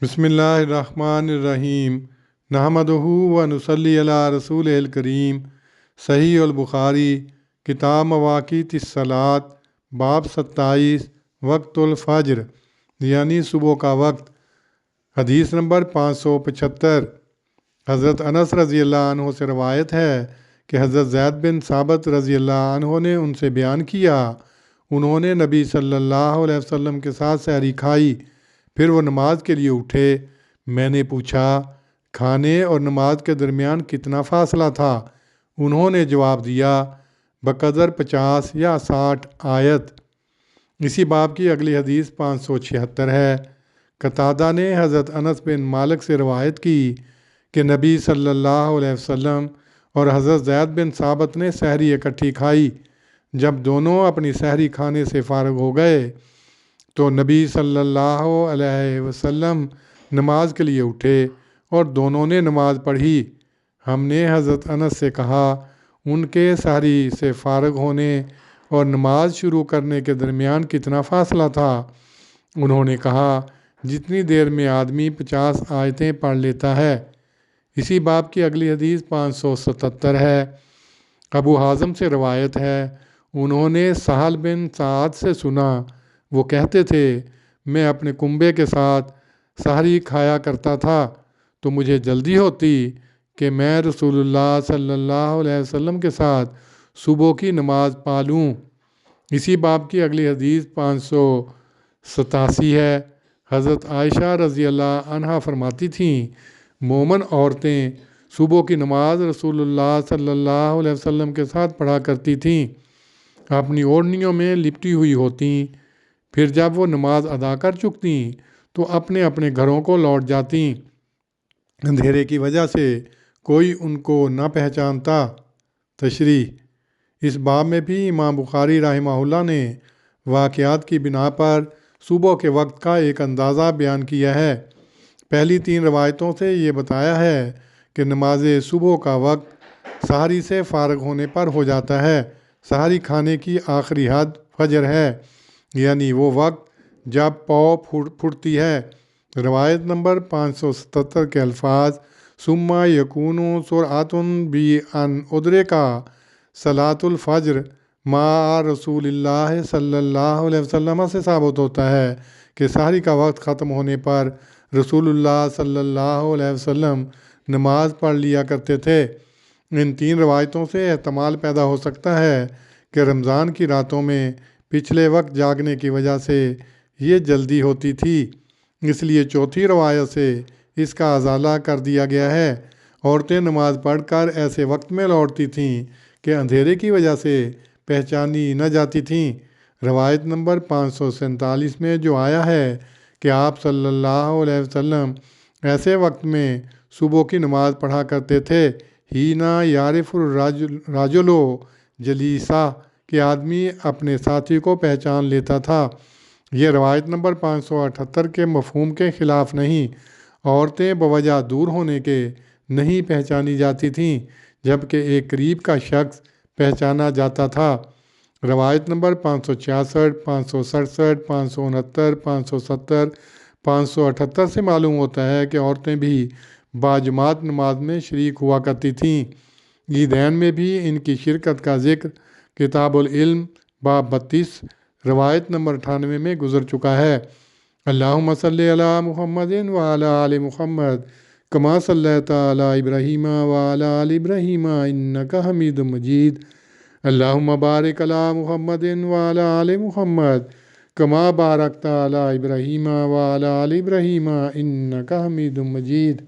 بسم اللہ الرحمن الرحیم نحمدہ و نصلی علی رسول الکریم۔ صحیح البخاری کتاب مواقیت الصلاۃ باب 27 وقت الفجر یعنی صبح کا وقت۔ حدیث نمبر 575۔ حضرت انس رضی اللہ عنہ سے روایت ہے کہ حضرت زید بن ثابت رضی اللہ عنہ نے ان سے بیان کیا، انہوں نے نبی صلی اللہ علیہ وسلم کے ساتھ سحری کھائی، پھر وہ نماز کے لیے اٹھے۔ میں نے پوچھا کھانے اور نماز کے درمیان کتنا فاصلہ تھا؟ انہوں نے جواب دیا بقدر 50 یا 60 آیت۔ اسی باب کی اگلی حدیث 576 ہے۔ قتادہ نے حضرت انس بن مالک سے روایت کی کہ نبی صلی اللہ علیہ وسلم اور حضرت زید بن ثابت نے سحری اکٹھی کھائی۔ جب دونوں اپنی سحری کھانے سے فارغ ہو گئے تو نبی صلی اللہ علیہ وسلم نماز کے لیے اٹھے اور دونوں نے نماز پڑھی۔ ہم نے حضرت انس سے کہا ان کے سحری سے فارغ ہونے اور نماز شروع کرنے کے درمیان کتنا فاصلہ تھا؟ انہوں نے کہا جتنی دیر میں آدمی 50 آیتیں پڑھ لیتا ہے۔ اسی باب کی اگلی حدیث 577 ہے۔ ابو حازم سے روایت ہے، انہوں نے سہل بن سعد سے سنا، وہ کہتے تھے میں اپنے کنبے کے ساتھ سحری کھایا کرتا تھا تو مجھے جلدی ہوتی کہ میں رسول اللہ صلی اللہ علیہ وسلم کے ساتھ صبح کی نماز پالوں۔ اسی باب کی اگلی حدیث 587 ہے۔ حضرت عائشہ رضی اللہ عنہا فرماتی تھیں مومن عورتیں صبح کی نماز رسول اللہ صلی اللہ علیہ وسلم کے ساتھ پڑھا کرتی تھیں، اپنی اوڑھنیوں میں لپٹی ہوئی ہوتیں، پھر جب وہ نماز ادا کر چکتیں تو اپنے اپنے گھروں کو لوٹ جاتیں، اندھیرے کی وجہ سے کوئی ان کو نہ پہچانتا۔ تشریح: اس باب میں بھی امام بخاری رحمہ اللہ نے واقعات کی بنا پر صبح کے وقت کا ایک اندازہ بیان کیا ہے۔ پہلی 3 روایتوں سے یہ بتایا ہے کہ نماز صبح کا وقت سحری سے فارغ ہونے پر ہو جاتا ہے۔ سحری کھانے کی آخری حد فجر ہے، یعنی وہ وقت جب پاؤ پھوٹتی ہے۔ روایت نمبر 577 کے الفاظ ثم یکون سرعۃ بی ان ادرکا صلاۃ الفجر مع رسول اللہ صلی اللہ علیہ وسلم سے ثابت ہوتا ہے کہ سحری کا وقت ختم ہونے پر رسول اللہ صلی اللہ علیہ وسلم نماز پڑھ لیا کرتے تھے۔ ان 3 روایتوں سے احتمال پیدا ہو سکتا ہے کہ رمضان کی راتوں میں پچھلے وقت جاگنے کی وجہ سے یہ جلدی ہوتی تھی، اس لیے چوتھی روایت سے اس کا ازالہ کر دیا گیا ہے۔ عورتیں نماز پڑھ کر ایسے وقت میں لوٹتی تھیں کہ اندھیرے کی وجہ سے پہچانی نہ جاتی تھیں۔ روایت نمبر 547 میں جو آیا ہے کہ آپ صلی اللہ علیہ وسلم ایسے وقت میں صبح کی نماز پڑھا کرتے تھے ہینا یعرف الرجل جلیسہ کہ آدمی اپنے ساتھی کو پہچان لیتا تھا، یہ روایت نمبر 578 کے مفہوم کے خلاف نہیں۔ عورتیں بوجہ دور ہونے کے نہیں پہچانی جاتی تھیں، جبکہ ایک قریب کا شخص پہچانا جاتا تھا۔ روایت نمبر 566، 567، 569، 570، 578 سے معلوم ہوتا ہے کہ عورتیں بھی باجماعت نماز میں شریک ہوا کرتی تھیں۔ عیدین میں بھی ان کی شرکت کا ذکر کتاب العلم باب 32 روایت نمبر 98 میں گزر چکا ہے۔ اللہم صلی علی محمد وعلی آل محمد کما صلیت علی ابراہیم وعلی آل ابراہیم انک حمید مجید۔ اللہم بارک علی محمد وعلی آل محمد کما بارکت علی ابراہیم وعلی آل ابراہیم انک حمید مجید۔